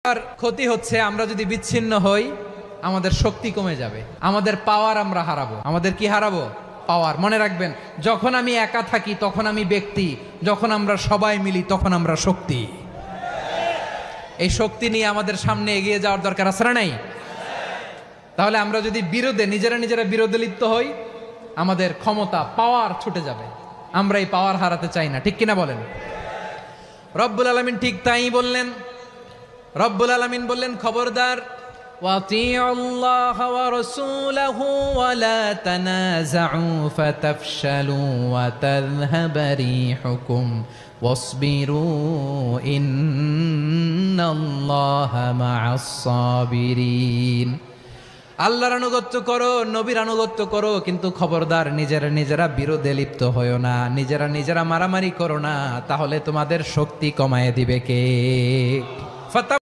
আর ক্ষতি হচ্ছে আমরা যদি বিচ্ছিন্ন হই আমাদের শক্তি কমে যাবে, আমাদের পাওয়ার আমরা হারাবো। আমাদের কি হারাবো? পাওয়ার। মনে রাখবেন, যখন আমি একা থাকি তখন আমি ব্যক্তি, যখন আমরা সবাই মিলি তখন আমরা শক্তি। এই শক্তি নিয়ে আমাদের সামনে এগিয়ে যাওয়ার দরকার আছে না নাই? তাহলে আমরা যদি নিজেরা বিরোধে লিপ্ত হই আমাদের ক্ষমতা, পাওয়ার ছুটে যাবে। আমরা এই পাওয়ার হারাতে চাই না, ঠিক কিনা বলেন? রব্বুল আলামিন ঠিক তাই বললেন। রব্বুল আলামিন বললেন, খবরদার, ওয়াতিউল্লাহ ওয়া রাসূলাহু ওয়া লা তানাযাউ ফাতাফশালু ওয়া তাযহাবা রিহুকুম ওয়াসবিরু ইন্নাল্লাহা মা'আস সাবিরিন। আল্লাহর আনুগত্য করো, নবীর আনুগত্য করো, কিন্তু খবরদার নিজেরা বিরোধে লিপ্ত হয়ো না, নিজেরা মারামারি করো না, তাহলে তোমাদের শক্তি কমায় দিবে কে?